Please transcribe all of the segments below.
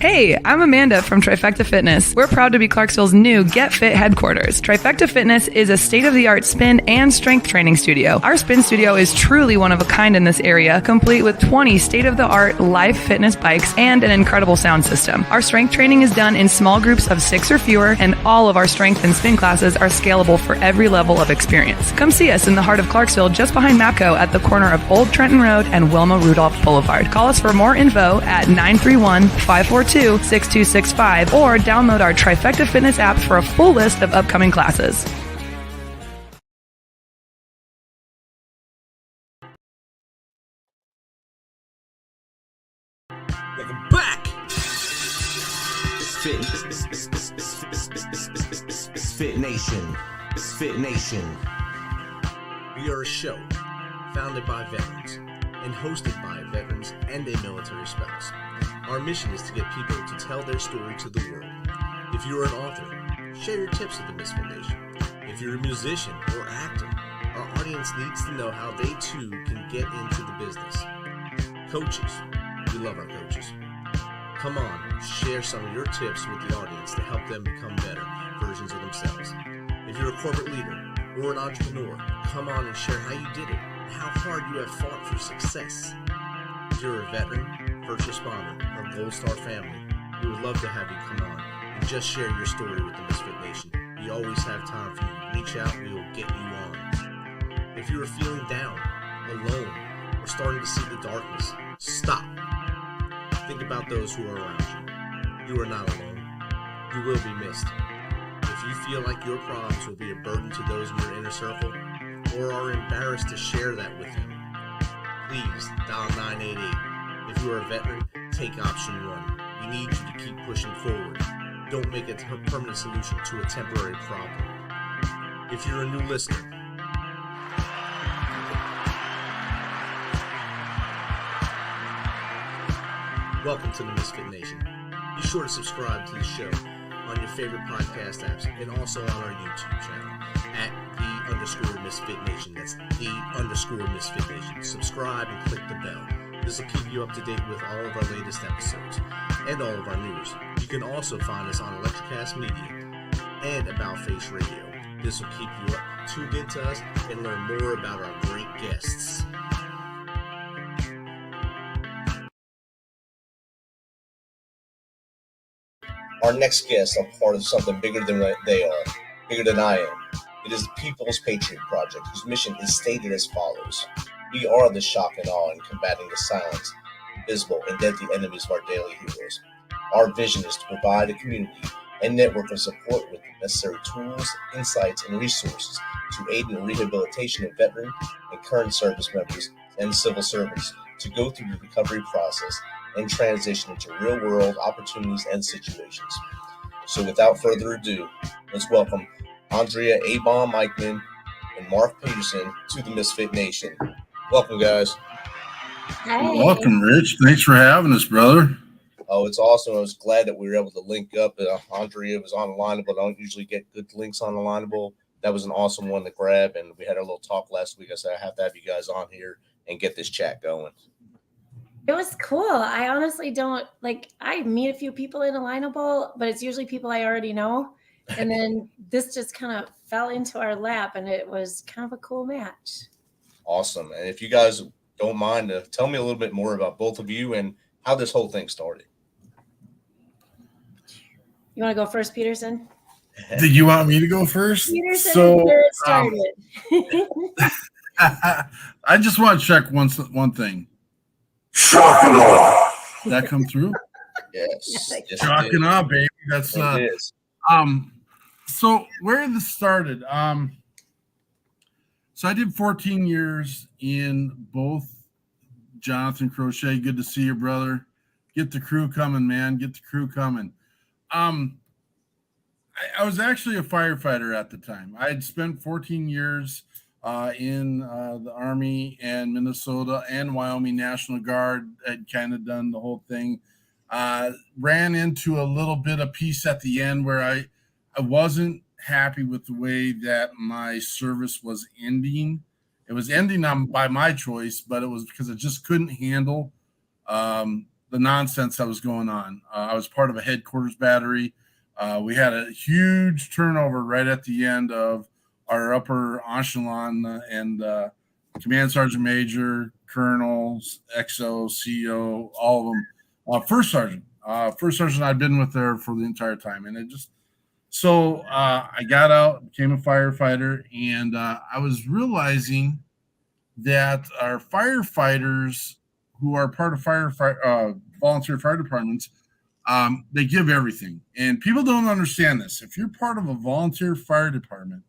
Hey, I'm Amanda from Trifecta Fitness. We're proud to be Clarksville's new Get Fit headquarters. Trifecta Fitness is a state-of-the-art spin and strength training studio. Our spin studio is truly one of a kind in this area, complete with 20 state-of-the-art live fitness bikes and an incredible sound system. Our strength training is done in small groups of 6 or fewer, and all of our strength and spin classes are scalable for every level of experience. Come see us in the heart of Clarksville, just behind MAPCO at the corner of Old Trenton Road and Wilma Rudolph Boulevard. Call us for more info at 931-542-6265 or download our Trifecta Fitness app for a full list of upcoming classes. Welcome back. MisFitNation. We are a show founded by veterans and hosted by veterans and a military spouse. Our mission is to get people to tell their story to the world. If you're an author, share your tips with the Misfit Nation. If you're a musician or actor, our audience needs to know how they too can get into the business. Coaches, we love our coaches. Come on, share some of your tips with the audience to help them become better versions of themselves. If you're a corporate leader or an entrepreneur, come on and share how you did it and how hard you have fought for success. If you're a veteran, first responder, or Gold Star family, we would love to have you come on and just share your story with the Misfit Nation. We always have time for you. Reach out, we will get you on. If you are feeling down, alone, or starting to see the darkness, stop. Think about those who are around you. You are not alone. You will be missed. If you feel like your problems will be a burden to those in your inner circle, or are embarrassed to share that with them, please dial 988. If you are a veteran, take option 1. We need you to keep pushing forward. Don't make a permanent solution to a temporary problem. If you're a new listener, welcome to the Misfit Nation. Be sure to subscribe to the show on your favorite podcast apps and also on our YouTube channel at @the_MisfitNation. That's @the_MisfitNation. Subscribe and click the bell. This will keep you up to date with all of our latest episodes and all of our news. You can also find us on Electrocast Media and About Face Radio. This will keep you tuned into us and learn more about our great guests. Our next guests are part of something bigger than they are, bigger than I am. It is the People's Patriot Project, whose mission is stated as follows. We are the shock and awe in combating the silent, invisible, and deadly enemies of our daily heroes. Our vision is to provide a community and network of support with the necessary tools, insights, and resources to aid in the rehabilitation of veteran and current service members and civil servants to go through the recovery process and transition into real-world opportunities and situations. So without further ado, let's welcome Andrea Eichmann and Mark Peterson to the Misfit Nation. Welcome, guys. Hi. Welcome, Rich. Thanks for having us, brother. Oh, it's awesome. I was glad that we were able to link up. Andrea was on Alignable. I don't usually get good links on Alignable. That was an awesome one to grab, and we had a little talk last week. I said I have to have you guys on here and get this chat going. It was cool. I honestly don't I meet a few people in Alignable, but it's usually people I already know. And then this just kind of fell into our lap, and it was kind of a cool match. Awesome. And if you guys don't mind, tell me a little bit more about both of you and how this whole thing started. You want to go first, Peterson? Did you want me to go first? Peterson So, is where it started. I just want to check one thing. Shock and awe. Did that come through? Yes. Yes, Shock and awe, baby. That's it is. So where this started, so I did 14 years in both. Jonathan Crochet, good to see you, brother. Get the crew coming, man. Get the crew coming. I was actually a firefighter at the time. I had spent 14 years in the Army and Minnesota and Wyoming National Guard. I'd kind of done the whole thing. Ran into a little bit of peace at the end where I wasn't happy with the way that my service was ending. It was ending by my choice, but it was because I just couldn't handle the nonsense that was going on. I was part of a headquarters battery. We had a huge turnover right at the end of our upper echelon and command sergeant major, colonels, XO, CO, all of them. First sergeant I'd been with there for the entire time. And it just, so I got out, became a firefighter, and I was realizing that our firefighters who are part of volunteer fire departments, they give everything. And people don't understand this. If you're part of a volunteer fire department,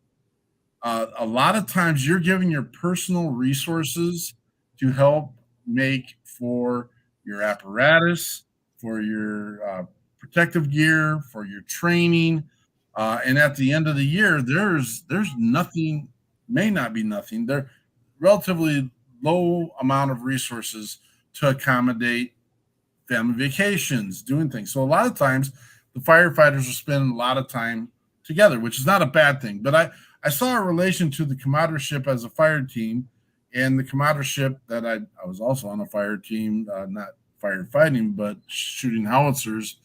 a lot of times you're giving your personal resources to help make for your apparatus, for your protective gear, for your training. And at the end of the year, there's nothing, may not be nothing. There relatively low amount of resources to accommodate family vacations, doing things. So a lot of times the firefighters are spending a lot of time together, which is not a bad thing. But I saw a relation to the commadership as a fire team and the commadership that I was also on a fire team, not firefighting, but shooting howitzers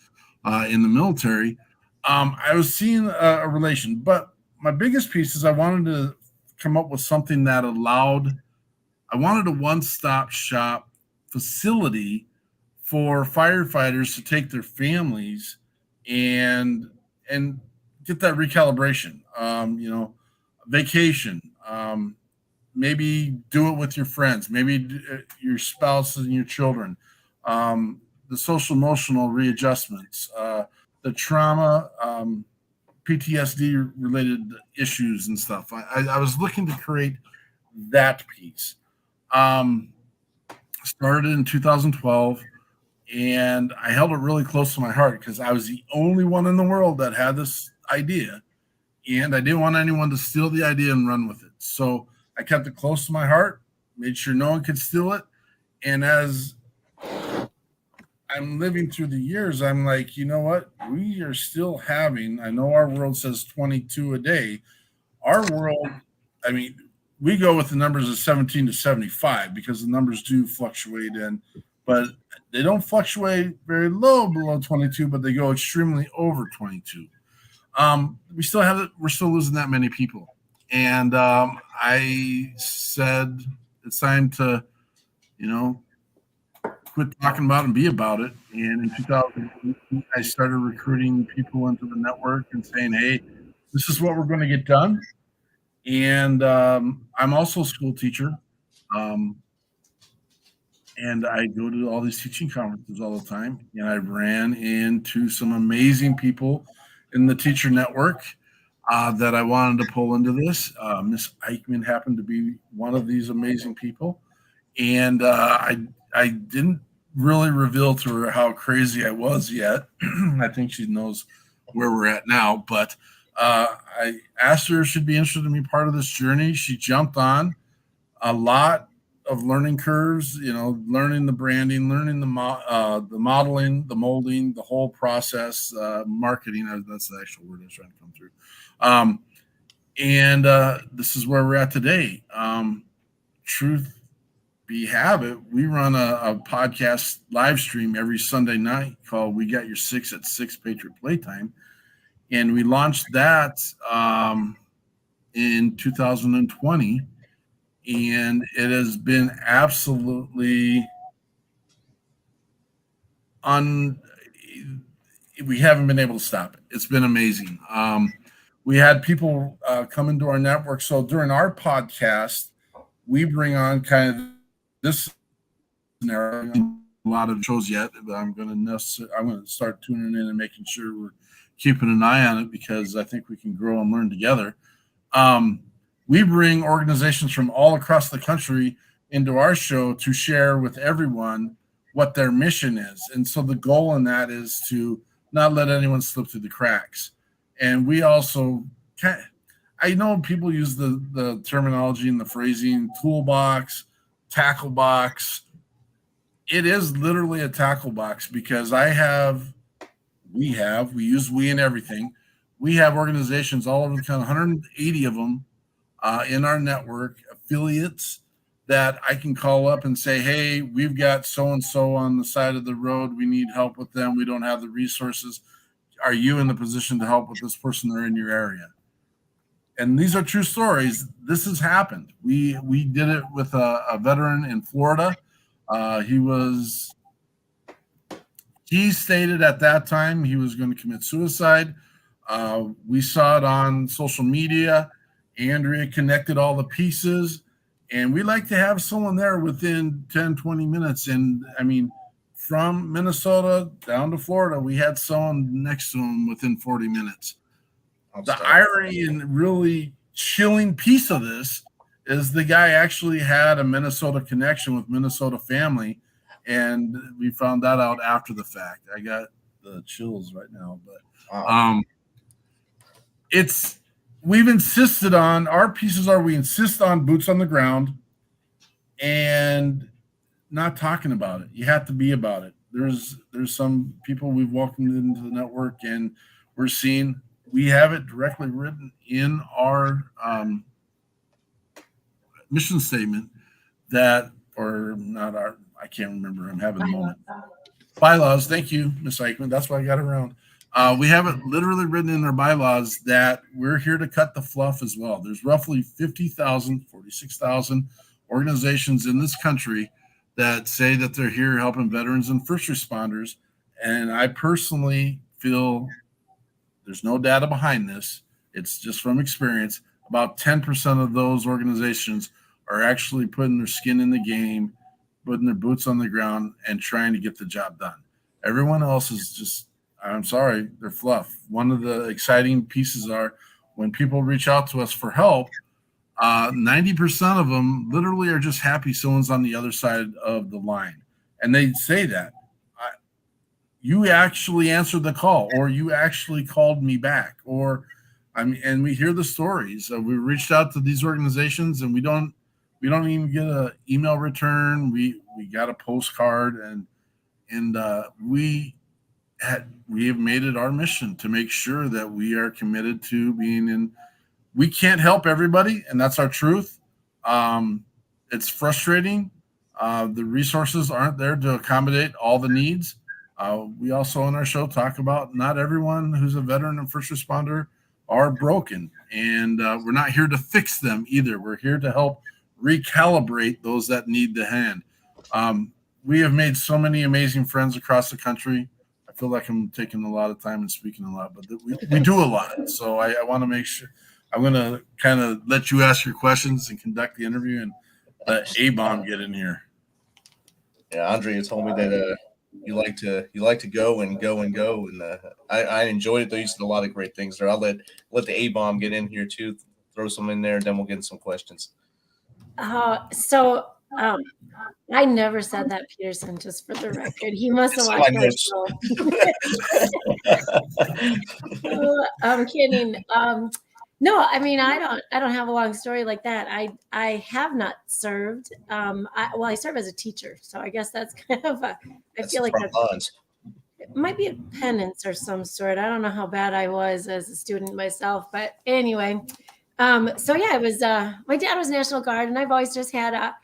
in the military. I was seeing a relation, but my biggest piece is I wanted to come up with something that I wanted a one-stop shop facility for firefighters to take their families and get that recalibration, vacation, maybe do it with your friends, maybe your spouse and your children, the social emotional readjustments, the trauma, PTSD related issues and stuff. I was looking to create that piece. Started in 2012, and I held it really close to my heart because I was the only one in the world that had this idea, and I didn't want anyone to steal the idea and run with it. So I kept it close to my heart, made sure no one could steal it. And as I'm living through the years, I'm like, you know what? We are still having, I know our world says 22 a day. Our world, I mean, we go with the numbers of 17 to 75 because the numbers do fluctuate but they don't fluctuate very low below 22, but they go extremely over 22. We're still losing that many people. And I said, it's time to, quit talking about it and be about it. And in 2018, I started recruiting people into the network and saying, hey, this is what we're going to get done. And I'm also a school teacher. And I go to all these teaching conferences all the time. And I ran into some amazing people in the teacher network that I wanted to pull into this. Miss Eichmann happened to be one of these amazing people. And I didn't really reveal to her how crazy I was yet. I think she knows where we're at now. But I asked her if she'd be interested in being part of this journey. She jumped on. A lot of learning curves, learning the branding, learning the modeling, the molding, the whole process, marketing. That's the actual word I was trying to come through. And this is where we're at today. Truth be habit, we run a podcast live stream every Sunday night called We Got Your Six at 6 Patriot Playtime. And we launched that in 2020. And it has been absolutely we haven't been able to stop it. It's been amazing. We had people come into our network. So during our podcast, we bring on kind of this scenario. A lot of shows yet, but I'm going to start tuning in and making sure we're keeping an eye on it because I think we can grow and learn together. We bring organizations from all across the country into our show to share with everyone what their mission is. And so the goal in that is to not let anyone slip through the cracks. And we also, I know people use the terminology and the phrasing toolbox, tackle box. It is literally a tackle box because we use we in everything. We have organizations all over the country, 180 of them in our network, affiliates that I can call up and say, hey, we've got so-and-so on the side of the road. We need help with them. We don't have the resources. Are you in the position to help with this person? They're in your area. And these are true stories. This has happened. We did it with a veteran in Florida. He stated at that time he was going to commit suicide. We saw it on social media. Andrea connected all the pieces, and we like to have someone there within 10, 20 minutes. And I mean, from Minnesota down to Florida, we had someone next to him within 40 minutes. The irony and really chilling piece of this is the guy actually had a Minnesota connection with Minnesota family, and we found that out after the fact. I got the chills right now, but we've insisted on our pieces we insist on boots on the ground and not talking about it. You have to be about it. There's some people we've welcomed into the network, and we're seeing. We have it directly written in our mission statement I can't remember. I'm having a moment. Bylaws. Thank you, Ms. Eichmann. That's why I got around. We have it literally written in our bylaws that we're here to cut the fluff as well. There's roughly 46,000 organizations in this country that say that they're here helping veterans and first responders. And I personally feel there's no data behind this. It's just from experience. About 10% of those organizations are actually putting their skin in the game, putting their boots on the ground, and trying to get the job done. Everyone else is just, I'm sorry, they're fluff. One of the exciting pieces are when people reach out to us for help, 90% of them literally are just happy someone's on the other side of the line. And they say that. You actually answered the call, or you actually called me back, and we hear the stories. We reached out to these organizations, and we don't even get an email return. We got a postcard, and we have made it our mission to make sure that we are committed to being in. We can't help everybody, and that's our truth. It's frustrating. The resources aren't there to accommodate all the needs. We also on our show talk about not everyone who's a veteran and first responder are broken, and we're not here to fix them either. We're here to help recalibrate those that need the hand. We have made so many amazing friends across the country. I feel like I'm taking a lot of time and speaking a lot, but we do a lot. So I want to make sure I'm going to kind of let you ask your questions and conduct the interview and let A-Bomb get in here. Yeah, Andrea told me that you like to go and go and go, and I enjoyed it. Though you said a lot of great things there. I'll let the A-Bomb get in here too. Throw some in there, then we'll get some questions. I never said that, Peterson. Just for the record, he must have watched that show. I'm kidding. No, I mean I don't have a long story like that. I have not served. I serve as a teacher, so I guess that's kind of I feel like it might be a penance or some sort. I don't know how bad I was as a student myself, but anyway. So yeah, it was my dad was National Guard, and I've always just had a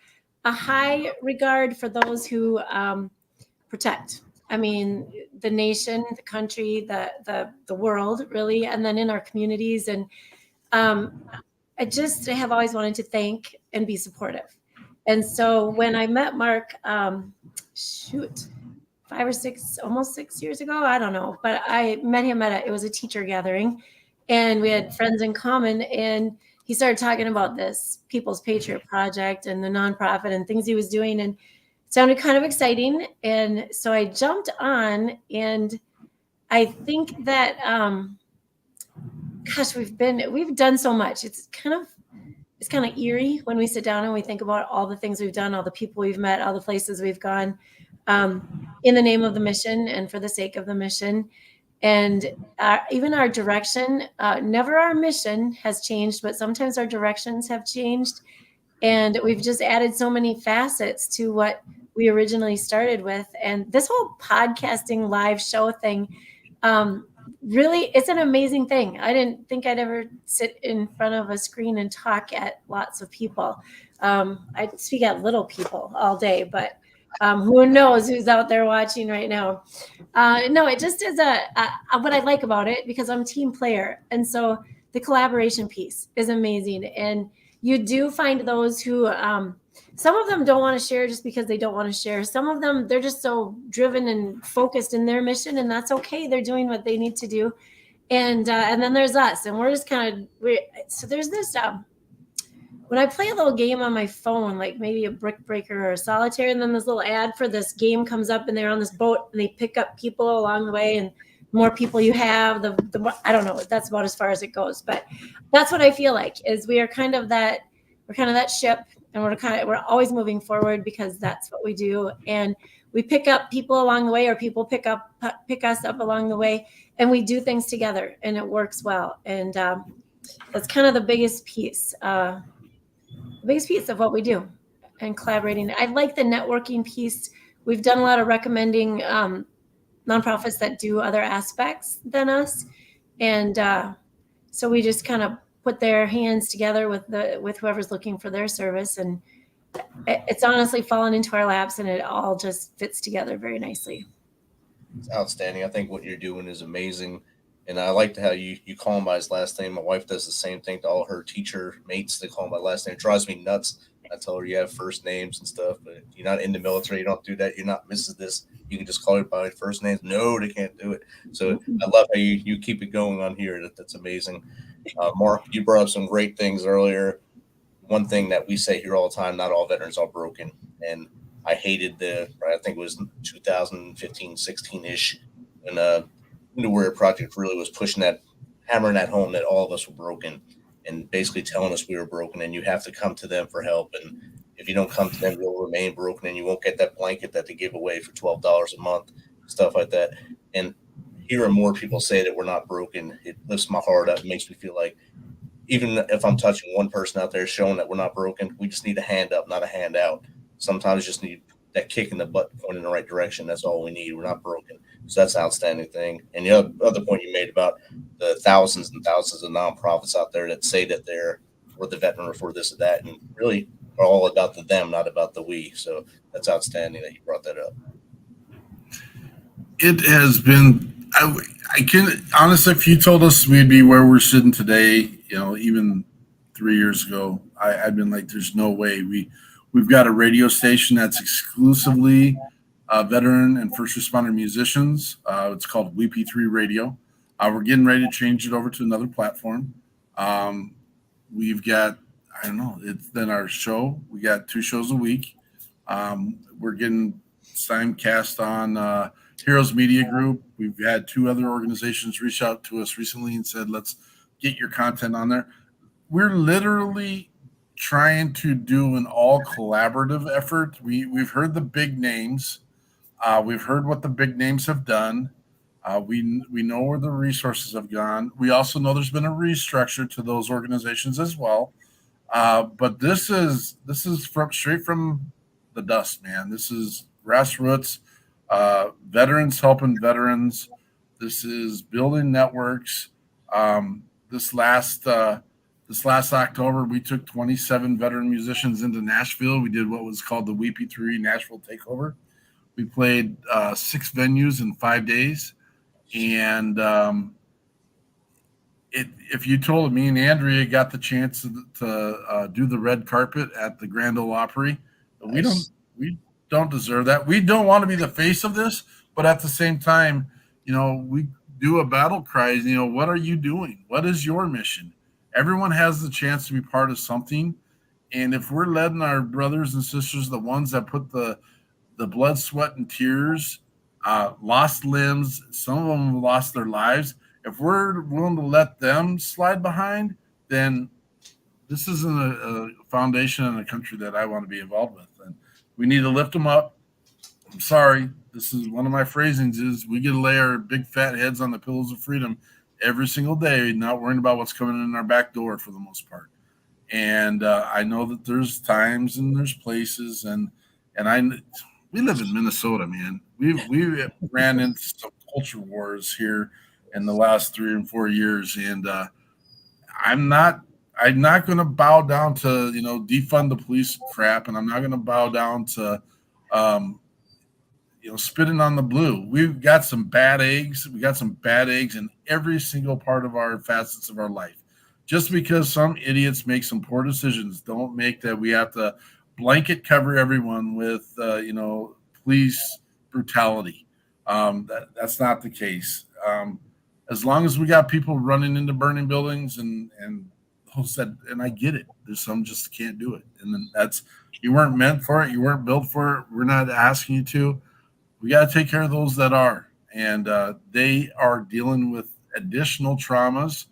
high regard for those who protect. I mean, the nation, the country, the world, really, and then in our communities. And I have always wanted to thank and be supportive. And so when I met Mark, 5 or 6, almost 6 years ago, I don't know, but I met him it was a teacher gathering, and we had friends in common, and he started talking about this People's Patriot Project and the nonprofit and things he was doing, and it sounded kind of exciting. And so I jumped on, and I think that, we've done so much. It's kind of eerie when we sit down and we think about all the things we've done, all the people we've met, all the places we've gone, in the name of the mission and for the sake of the mission. And even our direction, never our mission has changed, but sometimes our directions have changed. And we've just added so many facets to what we originally started with. And this whole podcasting live show thing, really, it's an amazing thing. I didn't think I'd ever sit in front of a screen and talk at lots of people. I speak at little people all day, but who knows who's out there watching right now. No, it just is what I like about it, because I'm a team player. And so the collaboration piece is amazing. And you do find those who, some of them don't want to share just because they don't want to share. Some of them, they're just so driven and focused in their mission, and that's okay. They're doing what they need to do. And then there's us, and we're just kind of, so there's this, when I play a little game on my phone, like maybe a brick breaker or a solitaire, and then this little ad for this game comes up, and they're on this boat and they pick up people along the way, and the more people you have, the more, I don't know, that's about as far as it goes. But that's what I feel like, is we're kind of that ship, and we're always moving forward, because that's what we do. And we pick up people along the way, or people pick us up along the way, and we do things together, and it works well. And that's kind of the biggest piece of what we do, and collaborating. I like the networking piece. We've done a lot of recommending nonprofits that do other aspects than us. And so we just kind of put their hands together with whoever's looking for their service. And it's honestly fallen into our laps, and it all just fits together very nicely. It's outstanding. I think what you're doing is amazing. And I liked how you call him by his last name. My wife does the same thing to all her teacher mates. They call him by last name. It drives me nuts. I tell her you have first names and stuff, but you're not in the military. You don't do that. You're not Mrs. This. You can just call her by first names. No, they can't do it. So I love how you keep it going on here. That's amazing. Mark, you brought up some great things earlier. One thing that we say here all the time, not all veterans are broken. And I hated I think it was 2015, 16-ish, when New Warrior Project really was hammering that home that all of us were broken, and basically telling us we were broken, and you have to come to them for help. And if you don't come to them, you'll remain broken, and you won't get that blanket that they give away for $12 a month, stuff like that. And hearing more people say that we're not broken, it lifts my heart up. It makes me feel like, even if I'm touching one person out there showing that we're not broken, we just need a hand up, not a hand out. Sometimes you just need that kick in the butt point in the right direction. That's all we need. We're not broken. So that's an outstanding thing. And the other point you made about the thousands and thousands of nonprofits out there that say that they're for the veteran or for this or that, and really are all about the them, not about the we. So that's outstanding that you brought that up. It has been, I can honestly, if you told us we'd be where we're sitting today, even 3 years ago, I've been like, there's no way. We've got a radio station that's exclusively veteran and first responder musicians. It's called WP3 Radio. We're getting ready to change it over to another platform. We've got, I don't know, it's then our show. We got 2 shows a week. We're getting simulcast on Heroes Media Group. We've had 2 other organizations reach out to us recently and said, let's get your content on there. We're literally trying to do an all collaborative effort. We've heard the big names. We've heard what the big names have done. We know where the resources have gone. We also know there's been a restructure to those organizations as well. But this is straight from the dust, man. This is grassroots, veterans helping veterans. This is building networks. This last October, we took 27 veteran musicians into Nashville. We did what was called the WP3 Nashville Takeover. We played 6 venues in 5 days. And if you told me and Andrea got the chance to do the red carpet at the Grand Ole Opry, nice. we don't deserve that. We don't want to be the face of this, but at the same time, we do a battle cry. What are you doing? What is your mission? Everyone has the chance to be part of something. And if we're letting our brothers and sisters, the ones that put the blood, sweat, and tears, lost limbs, some of them have lost their lives, if we're willing to let them slide behind, then this isn't a foundation in a country that I want to be involved with. And we need to lift them up. I'm sorry. This is one of my phrasings is we get to lay our big fat heads on the pillows of freedom every single day, not worrying about what's coming in our back door for the most part. And I know that there's times and there's places, and we live in Minnesota, man. We ran into some culture wars here in the last 3 and 4 years. And I'm not going to bow down to, defund the police crap. And I'm not going to bow down to, spitting on the blue. We've got some bad eggs. We got some bad eggs in every single part of our facets of our life. Just because some idiots make some poor decisions, don't make that we have to blanket cover everyone with, police brutality. That's not the case. As long as we got people running into burning buildings and I get it. There's some just can't do it. And then you weren't meant for it. You weren't built for it. We're not asking you to. We got to take care of those that are. And they are dealing with additional traumas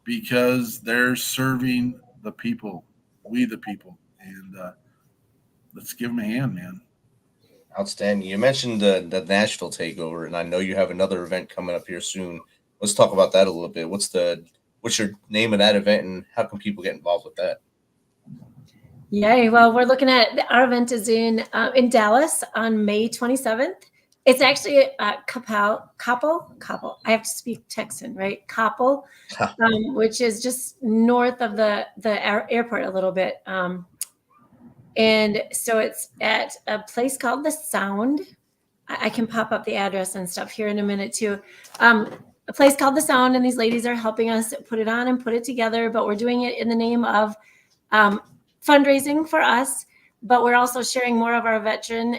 because they're serving the people, we the people. And let's give them a hand, man. Outstanding. You mentioned the Nashville takeover, and I know you have another event coming up here soon. Let's talk about that a little bit. What's your name of that event, and how can people get involved with that? Yay. Well, we're looking at our event is in Dallas on May 27th. It's actually Coppell. I have to speak Texan, right? Coppell, which is just north of the airport a little bit. And so it's at a place called The Sound. I can pop up the address and stuff here in a minute too. A place called The Sound, and these ladies are helping us put it on and put it together, but we're doing it in the name of fundraising for us, but we're also sharing more of our veteran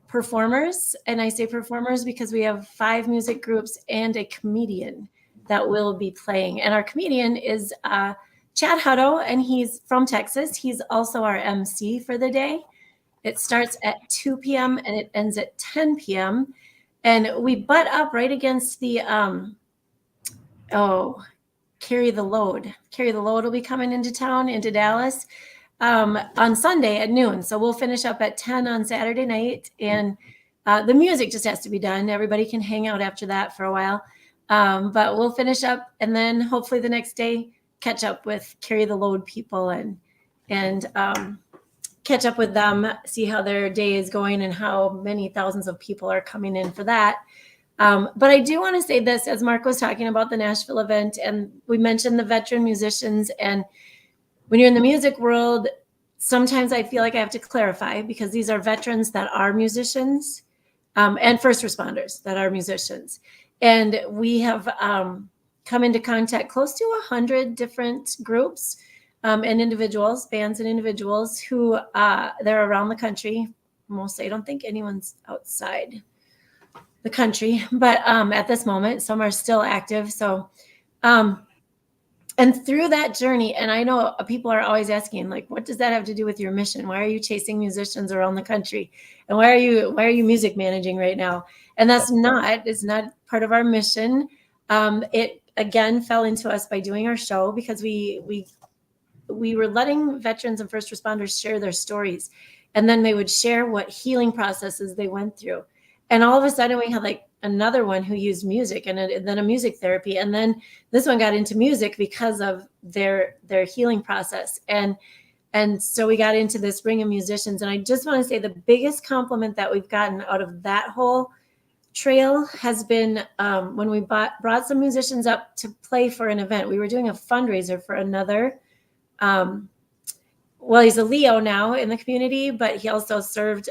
performers. And I say performers because we have 5 music groups and a comedian that will be playing. And our comedian is Chad Hutto, and he's from Texas. He's also our MC for the day. It starts at 2 p.m. and it ends at 10 p.m. And we butt up right against the, Carry the Load. Carry the Load will be coming into town, into Dallas, on Sunday at noon. So we'll finish up at 10 on Saturday night. And the music just has to be done. Everybody can hang out after that for a while. But we'll finish up, and then hopefully the next day, catch up with Carry the Load people and catch up with them, see how their day is going and how many thousands of people are coming in for that. But I do want to say this, as Mark was talking about the Nashville event, and we mentioned the veteran musicians. And when you're in the music world, sometimes I feel like I have to clarify, because these are veterans that are musicians and first responders that are musicians. And we have come into contact close to 100 different groups and individuals, bands and individuals who they're around the country. Mostly, I don't think anyone's outside the country, but at this moment, some are still active. So, and through that journey, and I know people are always asking, like, what does that have to do with your mission? Why are you chasing musicians around the country? And why are you music managing right now? And it's not part of our mission. It again fell into us by doing our show, because we were letting veterans and first responders share their stories, and then they would share what healing processes they went through. And all of a sudden we had like another one who used music, and then a music therapy. And then this one got into music because of their healing process. And so we got into this ring of musicians. And I just want to say the biggest compliment that we've gotten out of that whole trail has been when we brought some musicians up to play for an event. We were doing a fundraiser for another, he's a Leo now in the community, but he also served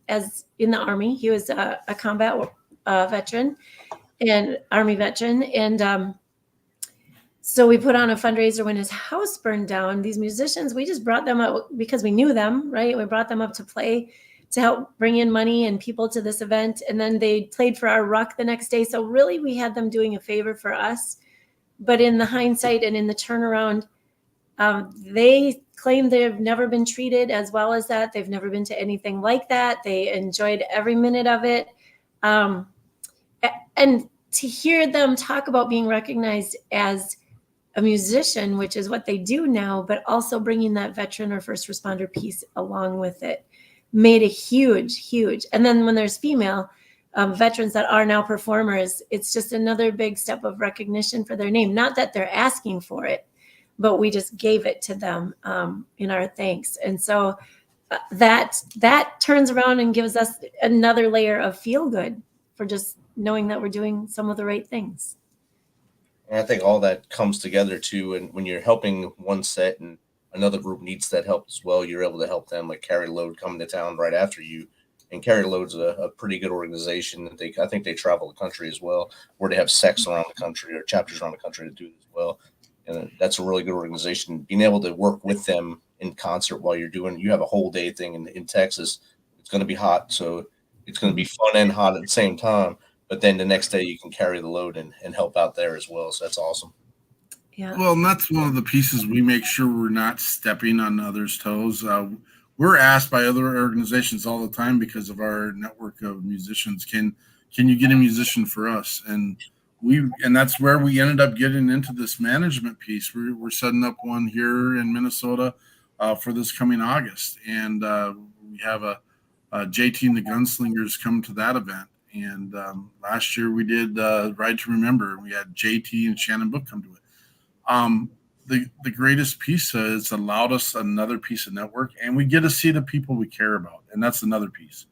as in the Army. He was a combat veteran and Army veteran. And so we put on a fundraiser when his house burned down. These musicians, we just brought them up because we knew them, right? We brought them up to play, to help bring in money and people to this event. And then they played for our ruck the next day. So really we had them doing a favor for us. But in the hindsight and in the turnaround, they claim they've never been treated as well as that. They've never been to anything like that. They enjoyed every minute of it. And to hear them talk about being recognized as a musician, which is what they do now, but also bringing that veteran or first responder piece along with it, made a huge. And then when there's female veterans that are now performers, it's just another big step of recognition for their name. Not that they're asking for it, but we just gave it to them in our thanks. And so that turns around and gives us another layer of feel good for just knowing that we're doing some of the right things. And I think all that comes together too. And when you're helping one set and another group needs that help as well, you're able to help them, like Carry Load coming to town right after you. And Carry Load's a pretty good organization. I think they travel the country as well, where they have sects around the country or chapters around the country to do this as well. And that's a really good organization. Being able to work with them in concert while you have a whole day thing in Texas. It's going to be hot, so it's going to be fun and hot at the same time. But then the next day you can carry the load and help out there as well. So that's awesome. Yeah. Well, and that's one of the pieces we make sure we're not stepping on others' toes. We're asked by other organizations all the time because of our network of musicians, can you get a musician for us? And that's where we ended up getting into this management piece. We're setting up one here in Minnesota for this coming August. And we have a JT and the Gunslingers come to that event. And last year we did Ride to Remember. We had JT and Shannon Book come to it. The greatest piece is allowed us another piece of network, and we get to see the people we care about, and that's another piece.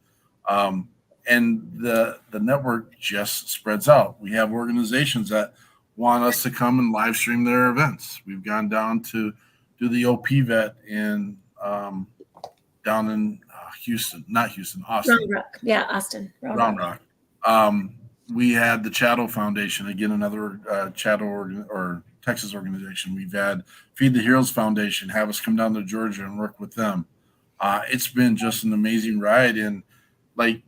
And the network just spreads out. We have organizations that want us to come and live stream their events. We've gone down to do the OP vet in down in Austin. Round Rock. Yeah, Austin. Round Rock. We had the Chattel Foundation, again, another Chattel or Texas organization. We've had Feed the Heroes Foundation have us come down to Georgia and work with them. It's been just an amazing ride. And like,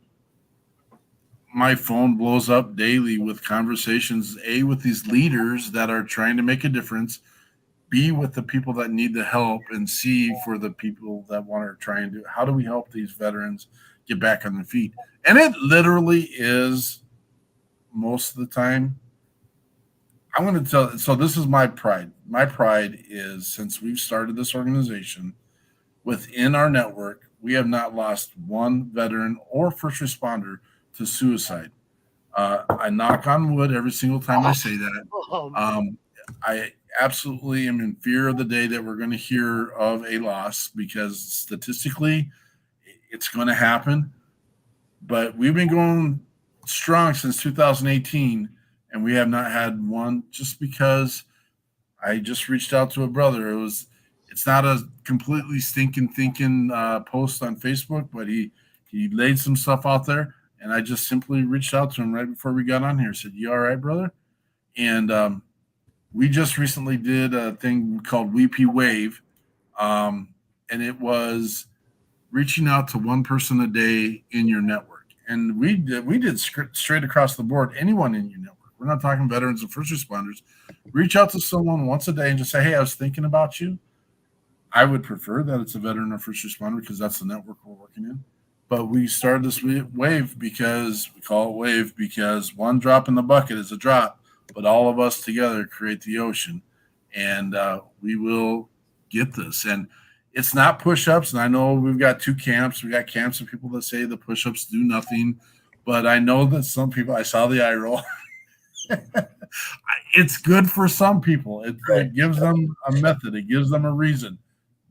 my phone blows up daily with conversations, A, with these leaders that are trying to make a difference, B, with the people that need the help, and C, for the people that want to try and do, how do we help these veterans get back on their feet? And it literally is, most of the time, I'm going to tell, so this is my pride. My pride is, since we've started this organization, within our network, we have not lost one veteran or first responder to suicide. I knock on wood every single time I say that. I absolutely am in fear of the day that we're going to hear of a loss, because statistically it's going to happen. But we've been going strong since 2018, and we have not had one, just because I just reached out to a brother. It's not a completely stinking thinking post on Facebook, but he laid some stuff out there, and I just simply reached out to him right before we got on here. Said, "You all right, brother?" And we just recently did a thing called Weepy Wave, and it was reaching out to one person a day in your network. And we did straight across the board, anyone in your network. We're not talking veterans and first responders. Reach out to someone once a day and just say, "Hey, I was thinking about you." I would prefer that it's a veteran or first responder, because that's the network we're working in. But we started this wave because we call it wave because one drop in the bucket is a drop, but all of us together create the ocean, and we will get this. And it's not push-ups. And I know we've got two camps. We got camps of people that say the push-ups do nothing, but I know that some people, I saw the eye roll. It's good for some people. It gives them a method. It gives them a reason.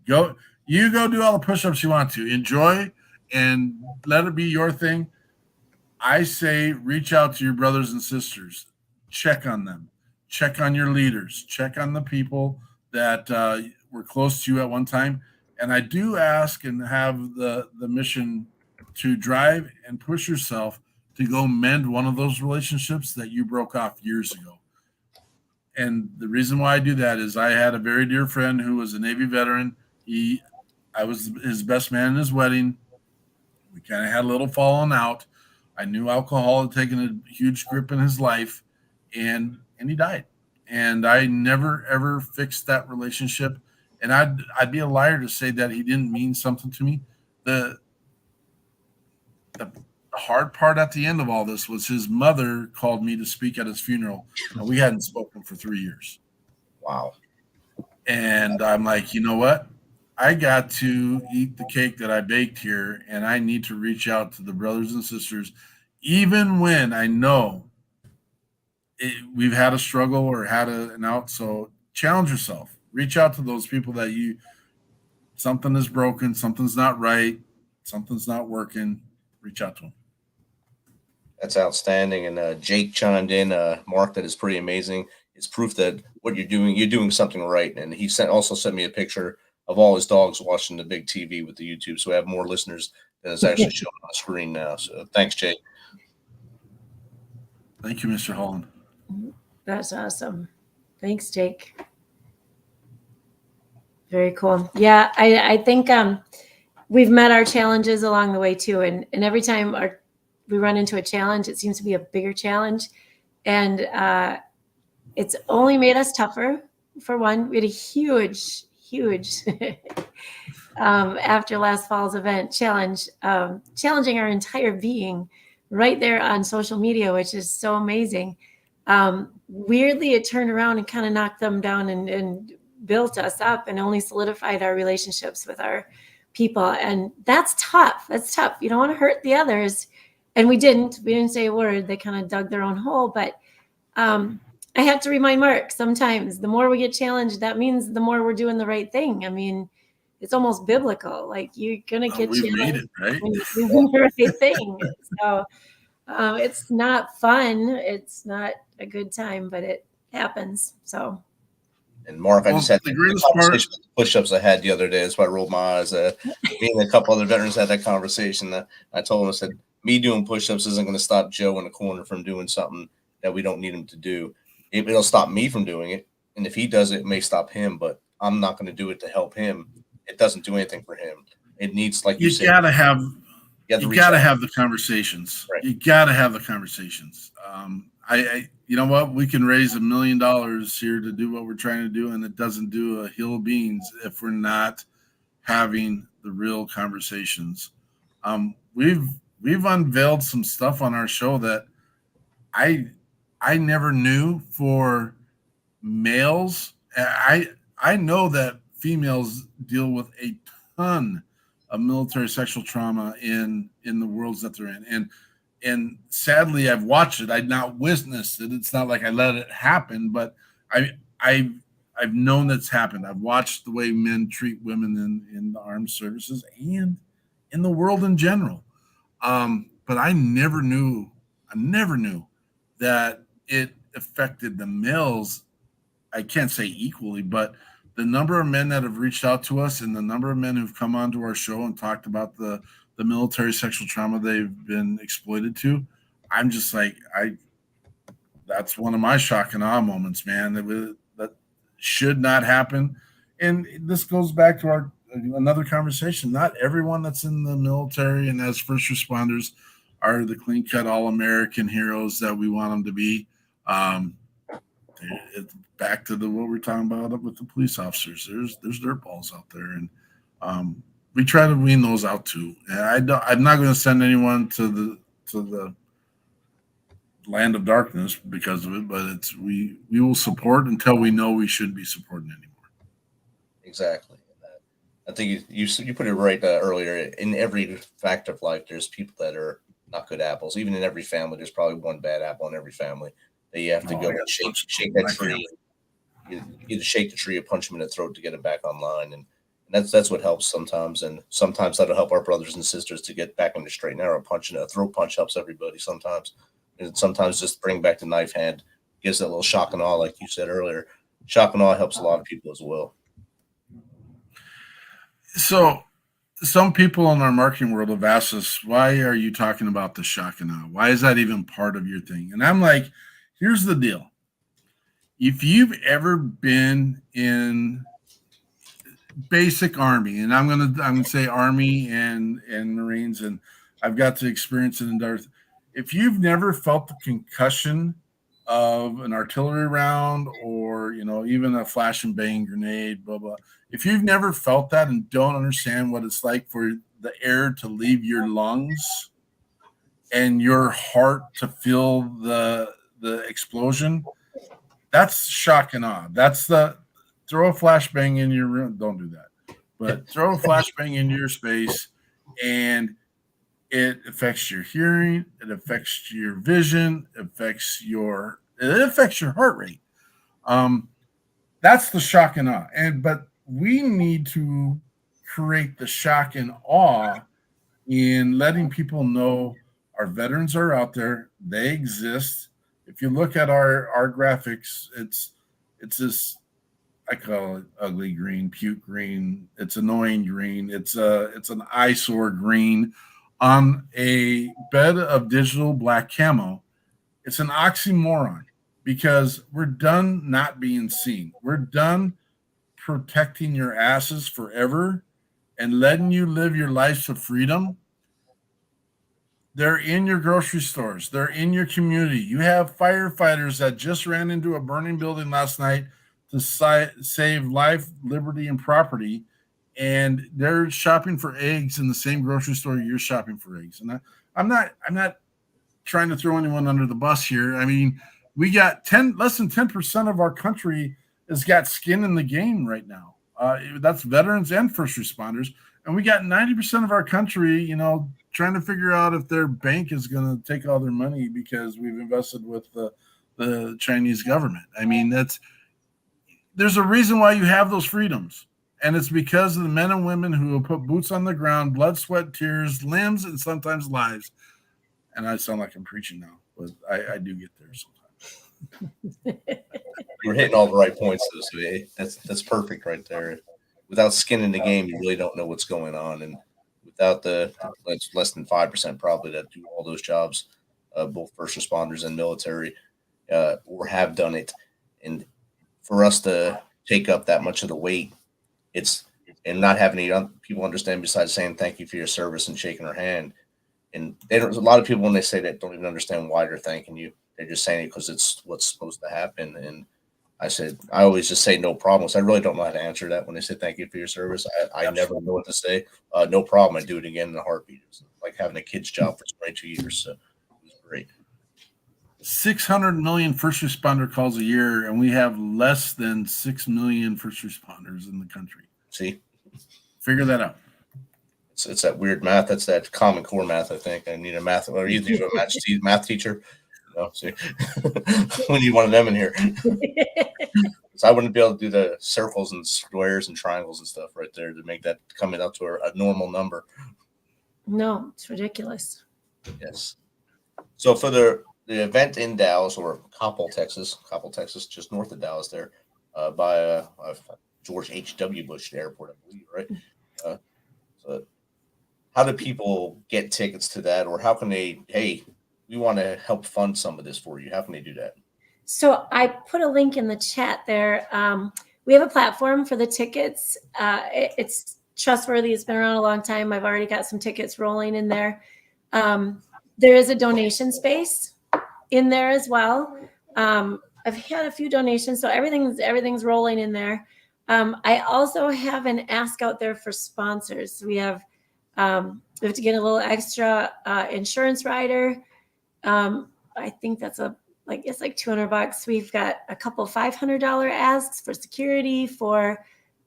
Go do all the push-ups you want to. Enjoy and let it be your thing. I say reach out to your brothers and sisters. Check on them. Check on your leaders. Check on the people that were close to you at one time. And I do ask and have the mission to drive and push yourself to go mend one of those relationships that you broke off years ago. And the reason why I do that is I had a very dear friend who was a Navy veteran. I was his best man in his wedding. We kind of had a little falling out. I knew alcohol had taken a huge grip in his life, and he died. And I never, ever fixed that relationship. And I'd be a liar to say that he didn't mean something to me. The hard part at the end of all this was his mother called me to speak at his funeral, and we hadn't spoken for 3 years. Wow. And I'm like, you know what? I got to eat the cake that I baked here, and I need to reach out to the brothers and sisters, even when I know we've had a struggle or had an out. So challenge yourself. Reach out to those people that something is broken, something's not right, something's not working. Reach out to them. That's outstanding. And Jake chimed in, Mark, that is pretty amazing. It's proof that what you're doing something right. And he also sent me a picture of all his dogs watching the big TV with the YouTube. So we have more listeners than is actually showing on the screen now. So thanks, Jake. Thank you, Mr. Holland. That's awesome. Thanks, Jake. Very cool. Yeah, I think we've met our challenges along the way too. And every time we run into a challenge, it seems to be a bigger challenge. And it's only made us tougher. For one, we had a huge after last fall's event challenge, challenging our entire being right there on social media, which is so amazing. Weirdly, it turned around and kind of knocked them down and built us up and only solidified our relationships with our people. And that's tough. That's tough. You don't want to hurt the others. And we didn't say a word. They kind of dug their own hole. But I have to remind Mark sometimes the more we get challenged, that means the more we're doing the right thing. I mean, it's almost biblical. Like you're going to get challenged made it, right? when you're doing the right thing. So it's not fun. It's not a good time, but it happens. So. And Mark, I just had the greatest conversation with the push-ups I had the other day. That's why I rolled my eyes. Me and a couple other veterans had that conversation. I told him, I said, me doing push-ups isn't going to stop Joe in the corner from doing something that we don't need him to do. It'll stop me from doing it. And if he does it, it may stop him, but I'm not going to do it to help him. It doesn't do anything for him. It needs, like you said, you gotta have the conversations. Right. You gotta have the conversations. I you know what? We can raise $1 million here to do what we're trying to do, and it doesn't do a hill of beans if we're not having the real conversations. We've unveiled some stuff on our show that I never knew for males. I know that females deal with a ton of military sexual trauma in the worlds that they're in. And sadly, I've watched it. I've not witnessed it. It's not like I let it happen, but I've known that's happened. I've watched the way men treat women in the armed services and in the world in general. But I never knew that it affected the males. I can't say equally, but the number of men that have reached out to us and the number of men who've come onto our show and talked about the military sexual trauma they've been exploited to, I'm just like, that's one of my shock and awe moments, man. That should not happen. And this goes back to another conversation. Not everyone that's in the military and as first responders are the clean-cut all-American heroes that we want them to be. It's back to what we're talking about with the police officers. There's dirtballs out there, and we try to wean those out too. And I'm not going to send anyone to the land of darkness because of it, but we will support until we know we shouldn't be supporting anymore. Exactly. I think you put it right earlier. In every fact of life, there's people that are not good apples. Even in every family, there's probably one bad apple in every family that you have to go and shake that tree. You either shake the tree or punch them in the throat to get it back online. And that's what helps sometimes. And sometimes that'll help our brothers and sisters to get back on the straight and narrow. A throat punch helps everybody sometimes. And sometimes just bring back the knife hand gives that little shock and awe, like you said earlier. Shock and awe helps a lot of people as well. So some people in our marketing world have asked us, why are you talking about the shock and awe? Why is that even part of your thing? And I'm like, here's the deal. If you've ever been in basic Army, and I'm gonna say Army and Marines, and I've got to experience it in Darth. If you've never felt the concussion of an artillery round or even a flash and bang grenade, blah blah. If you've never felt that and don't understand what it's like for the air to leave your lungs and your heart to feel the explosion, that's shock and awe. That's throw a flashbang in your room. Don't do that. But throw a flashbang into your space, and it affects your hearing. It affects your vision. It affects your heart rate. That's the shock and awe. But we need to create the shock and awe in letting people know Our veterans are out there. They exist. If you look at our graphics, it's this, I call it ugly green, puke green. It's annoying green. It's an eyesore green on a bed of digital black camo. It's an oxymoron because we're done not being seen. We're done protecting your asses forever and letting you live your lives of freedom. They're in your grocery stores. They're in your community. You have firefighters that just ran into a burning building last night to save life, liberty, and property, and they're shopping for eggs in the same grocery store you're shopping for eggs. And I'm not trying to throw anyone under the bus here. I mean, we got less than 10% of our country has got skin in the game right now. That's veterans and first responders, and we got 90% of our country, trying to figure out if their bank is going to take all their money because we've invested with the Chinese government. I mean, there's a reason why you have those freedoms, and it's because of the men and women who have put boots on the ground, blood, sweat, tears, limbs, and sometimes lives. And I sound like I'm preaching now, but I do get there sometimes. You're hitting all the right points, though. So that's perfect right there. Without skin in the game, you really don't know what's going on, and without less than 5% probably that do all those jobs, both first responders and military, or have done it. And for us to take up that much of the weight, and not having any people understand besides saying thank you for your service and shaking our hand. And there's a lot of people when they say that don't even understand why they're thanking you. They're just saying it because it's what's supposed to happen. And I always just say no problem. So I really don't know how to answer that when they say thank you for your service. I never know what to say. No problem. I do it again in a heartbeat. It's like having a kid's job for 22 years. So it was great. 600 million first responder calls a year, and we have less than 6 million first responders in the country. See? Figure that out. It's that weird math. That's that Common Core math, I think. I need a math, or either you have a math teacher. No, see, we need one of them in here. So I wouldn't be able to do the circles and squares and triangles and stuff right there to make that coming up to a normal number. No, it's ridiculous. Yes. So for the event in Dallas, or Coppell, Texas, just north of Dallas there, by George H.W. Bush Airport, I believe, right? So how do people get tickets to that, or how can they, hey, we want to help fund some of this for you? How can they do that? So I put a link in the chat there. We have a platform for the tickets. It's trustworthy. It's been around a long time. I've already got some tickets rolling in there. There is a donation space in there as well. I've had a few donations, so everything's rolling in there. I also have an ask out there for sponsors. We have to get a little extra insurance rider. I think that's it's like $200. We've got a couple $500 asks for security for,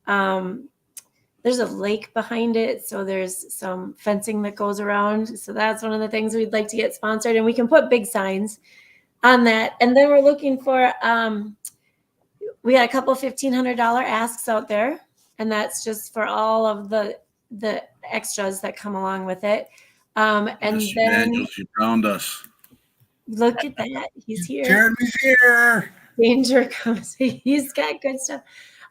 there's a lake behind it. So there's some fencing that goes around. So that's one of the things we'd like to get sponsored, and we can put big signs on that. And then we're looking for, we got a couple $1,500 asks out there, and that's just for all of the extras that come along with it. And Mr. then Daniels, you found us. Look at that. He's here. Jeremy's here. Danger comes. He's got good stuff.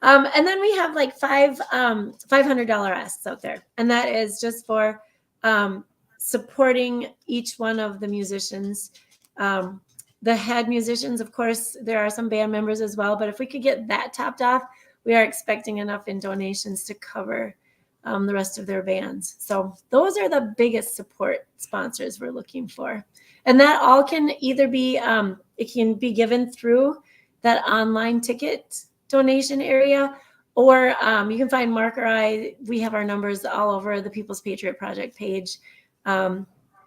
And then we have like $500 asks out there. And that is just for supporting each one of the musicians. The head musicians, of course, there are some band members as well. But if we could get that topped off, we are expecting enough in donations to cover the rest of their bands. So those are the biggest support sponsors we're looking for. And that all can either be, it can be given through that online ticket donation area, or you can find Mark or I. We have our numbers all over the People's Patriot Project page.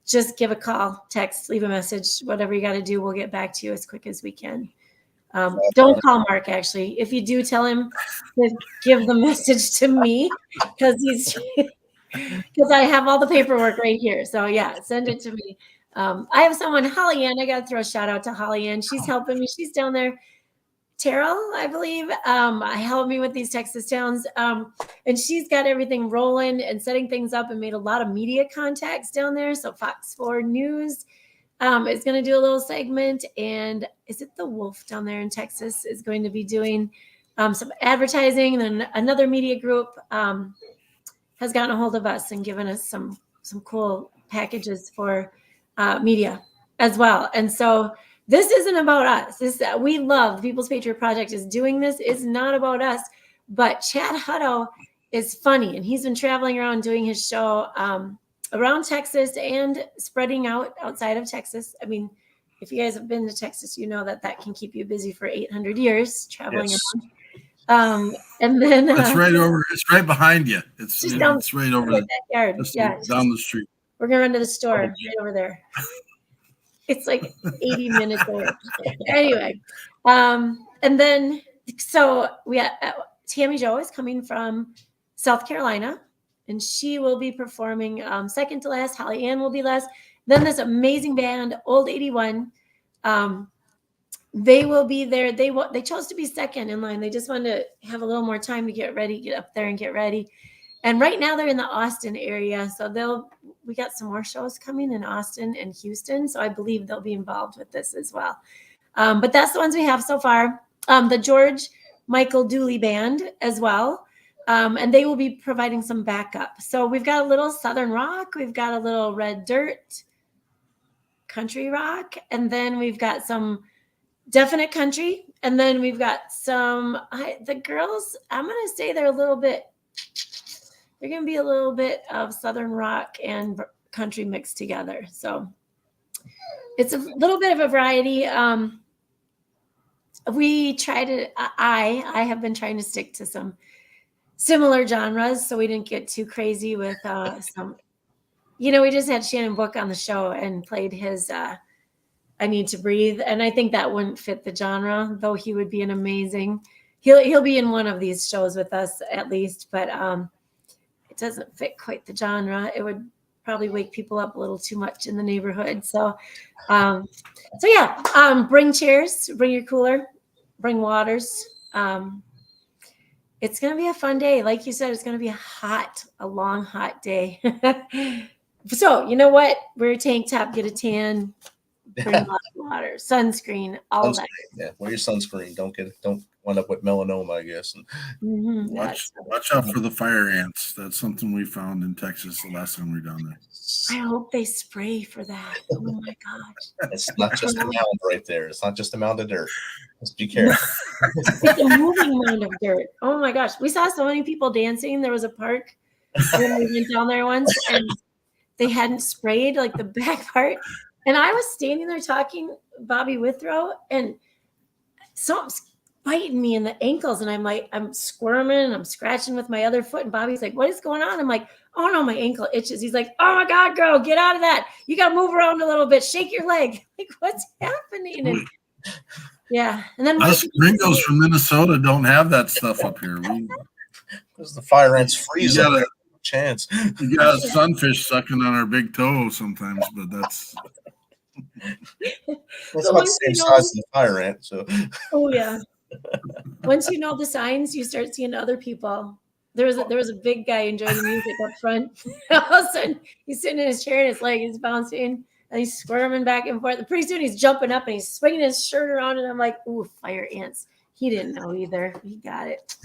Just give a call, text, leave a message, whatever you got to do. We'll get back to you as quick as we can. Don't call Mark, actually. If you do, tell him to give the message to me, because I have all the paperwork right here. So yeah, send it to me. I have someone, Holly Ann. I got to throw a shout out to Holly Ann. She's helping me. She's down there Terrell, I believe, helped me with these Texas towns. And she's got everything rolling and setting things up and made a lot of media contacts down there. So Fox 4 News is going to do a little segment. And is it The Wolf down there in Texas is going to be doing some advertising. And then another media group has gotten a hold of us and given us some cool packages for media as well. And so this isn't about us. We love the People's Patriot Project is doing this. It's not about us, but Chad Hutto is funny, and he's been traveling around doing his show around Texas and spreading out outside of Texas. I mean, if you guys have been to Texas, you know that can keep you busy for 800 years traveling around. And then it's right over. It's right behind you. It's right over the backyard. Down the street. We're gonna run to the store right over there. It's like 80 minutes away. Anyway, and then so we have Tammy Jo is coming from South Carolina, and she will be performing second to last. Holly Ann will be last. Then this amazing band, Old 81. They will be there. They chose to be second in line. They just wanted to have a little more time to get up there and get ready. And right now they're in the Austin area. So we got some more shows coming in Austin and Houston. So I believe they'll be involved with this as well. But that's the ones we have so far. The George Michael Dooley Band as well. And they will be providing some backup. So we've got a little Southern rock. We've got a little red dirt country rock. And then we've got some definite country. And then we've got the girls, I'm going to say they're going to be a little bit of Southern rock and country mixed together. So it's a little bit of a variety. I have been trying to stick to some similar genres, so we didn't get too crazy with some, we just had Shannon Book on the show and played his I Need to Breathe. And I think that wouldn't fit the genre, though he would be an amazing, he'll be in one of these shows with us at least, but it doesn't fit quite the genre. It would probably wake people up a little too much in the neighborhood. So bring chairs, bring your cooler, bring waters. It's going to be a fun day. Like you said, it's going to be a long, hot day. So you know what? Wear a tank top, get a tan, bring a lot of water, sunscreen, all that. Yeah, wear your sunscreen. Don't wind up with melanoma, I guess. And watch out for the fire ants. That's something we found in Texas the last time we were down there. I hope they spray for that. Oh my gosh! It's not just a mound right there. It's not just a mound of dirt. Just be careful. It's a moving mound of dirt. Oh my gosh! We saw so many people dancing. There was a park when we went down there once, and they hadn't sprayed like the back part. And I was standing there talking Bobby Withrow, and something's biting me in the ankles. And I'm squirming and I'm scratching with my other foot. And Bobby's like, what is going on? I'm like, oh no, my ankle itches. He's like, oh my God, girl, get out of that. You got to move around a little bit. Shake your leg. Like, what's happening? And yeah. And then us gringos from Minnesota don't have that stuff up here. Because the fire ants freeze. Chance. You got a sunfish sucking on our big toe sometimes, but that's about the same size as the fire ant. So oh yeah. Once you know the signs, you start seeing other people. There was a big guy enjoying the music up front. All of a sudden, he's sitting in his chair and his leg is bouncing and he's squirming back and forth. And pretty soon he's jumping up and he's swinging his shirt around, and I'm like, ooh, fire ants. He didn't know either. He got it.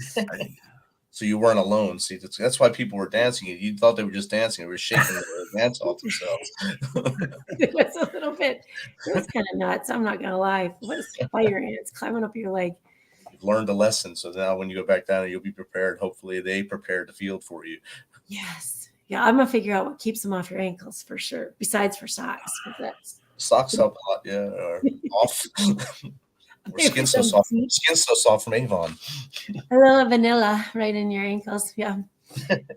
So you weren't alone. See, that's why people were dancing. You thought they were just dancing. They were shaking their dance off themselves. It was a little bit. It was kind of nuts. I'm not gonna lie. What is fire ants climbing up your leg? You've learned a lesson. So now when you go back down, you'll be prepared. Hopefully, they prepared the field for you. Yes. Yeah, I'm gonna figure out what keeps them off your ankles for sure. Besides for socks, socks help a lot. Yeah, or off. Skin's so soft. Skin's so soft from Avon. A little vanilla right in your ankles. Yeah.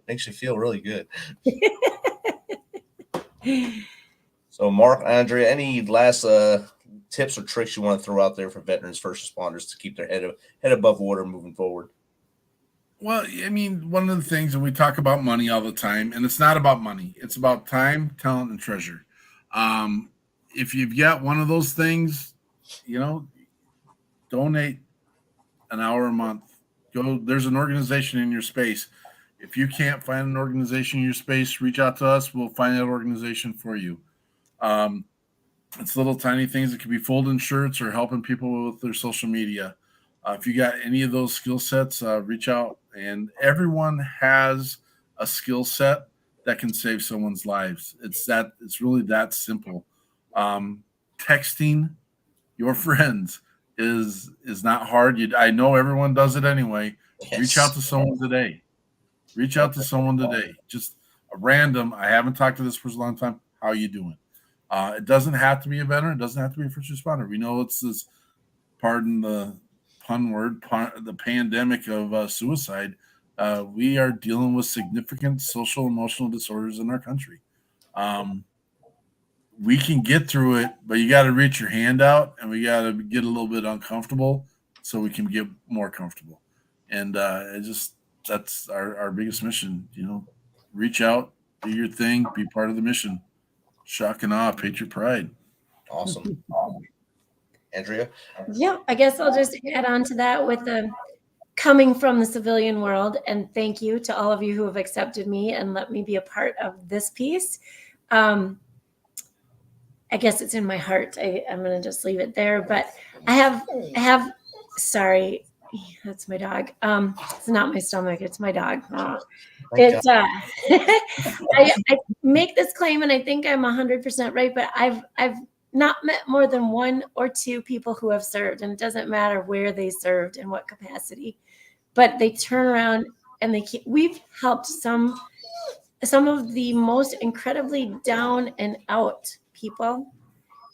Makes you feel really good. So, Mark, Andrea, any last tips or tricks you want to throw out there for veterans, first responders to keep their head above water moving forward? Well, I mean, one of the things, and we talk about money all the time, and it's not about money. It's about time, talent, and treasure. If you've got one of those things, donate an hour a month. Go. There's an organization in your space. If you can't find an organization in your space, reach out to us. We'll find that organization for you. It's little tiny things that could be folding shirts or helping people with their social media. If you got any of those skill sets, reach out. And everyone has a skill set that can save someone's lives. It's really that simple. Texting your friends is not hard. I know everyone does it anyway. Yes. Reach out to someone today. Just a random. I haven't talked to this person a long time. How are you doing? It doesn't have to be a veteran. It doesn't have to be a first responder. We know it's this, pardon the pun word, the pandemic of suicide. We are dealing with significant social emotional disorders in our country. We can get through it, but you got to reach your hand out, and we got to get a little bit uncomfortable so we can get more comfortable. And that's our biggest mission. Reach out, do your thing, be part of the mission. Shock and awe, Patriot pride. Awesome. Andrea? Yeah, I guess I'll just add on to that with the coming from the civilian world. And thank you to all of you who have accepted me and let me be a part of this piece. I guess it's in my heart. I'm going to just leave it there. But I have, sorry, that's my dog. It's not my stomach. It's my dog. It's I make this claim, and I think I'm 100% right, but I've not met more than one or two people who have served, and it doesn't matter where they served and what capacity, but they turn around and we've helped some of the most incredibly down and out people.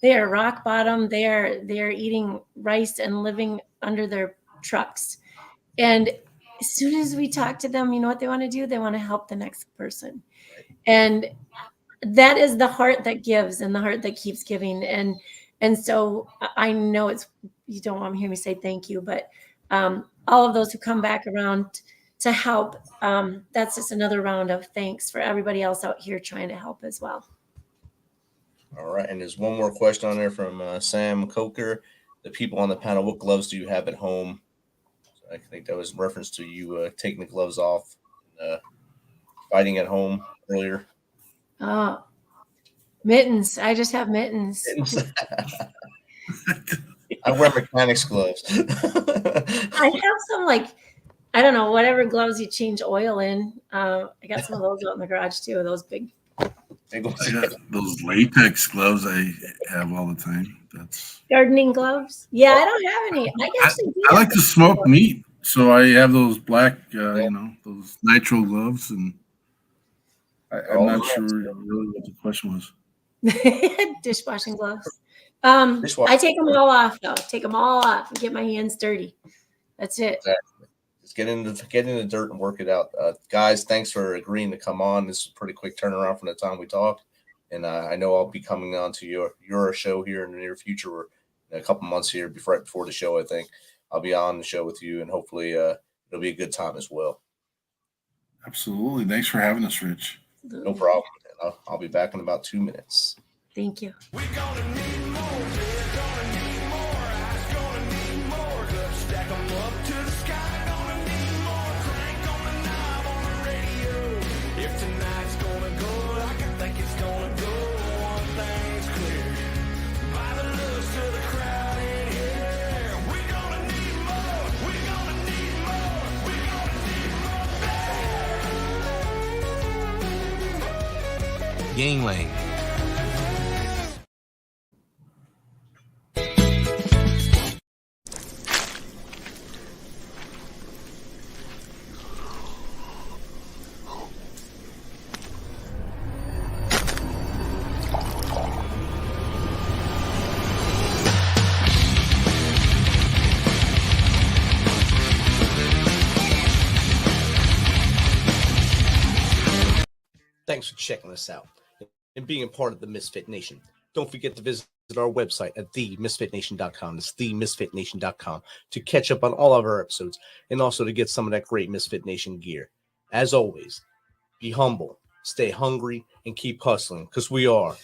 They are rock bottom. They are eating rice and living under their trucks. And as soon as we talk to them, you know what they want to do? They want to help the next person. And that is the heart that gives and the heart that keeps giving. And so I know you don't want to hear me say thank you, but all of those who come back around to help, that's just another round of thanks for everybody else out here trying to help as well. All right. And there's one more question on there from Sam Coker. The people on the panel, what gloves do you have at home? So I think that was in reference to you taking the gloves off, fighting at home earlier. Oh, mittens. I just have mittens. I wear mechanics gloves. I have some, I don't know, whatever gloves you change oil in. I got some of those out in the garage too. Those big. I got those latex gloves I have all the time. That's gardening gloves. Yeah, I don't have any. I like to smoke meat, so I have those black, those nitro gloves, and I'm not sure really what the question was. Dishwashing gloves. I take them all off though. Take them all off and get my hands dirty. That's it. Exactly. Just get in the dirt and work it out. Guys, thanks for agreeing to come on. This is a pretty quick turnaround from the time we talked. And I know I'll be coming on to your show here in the near future, or in a couple months here right before the show. I think I'll be on the show with you, and hopefully it'll be a good time as well. Absolutely. Thanks for having us, Rich. No problem. I'll be back in about 2 minutes. Thank you. We're gonna need more. We're gonna need more. I'm gonna need more. Let's stack 'em up to the sky. Gonna need more. Crank on the knob on the radio. If tonight's gonna go like I think it's gonna go, one thing's clear. By the looks of the crowd in here, we're gonna need more. We're gonna need more. We're gonna need more. Gangland. Thanks for checking us out and being a part of the Misfit Nation. Don't forget to visit our website at themisfitnation.com. It's themisfitnation.com to catch up on all of our episodes and also to get some of that great Misfit Nation gear. As always, be humble, stay hungry, and keep hustling, because we are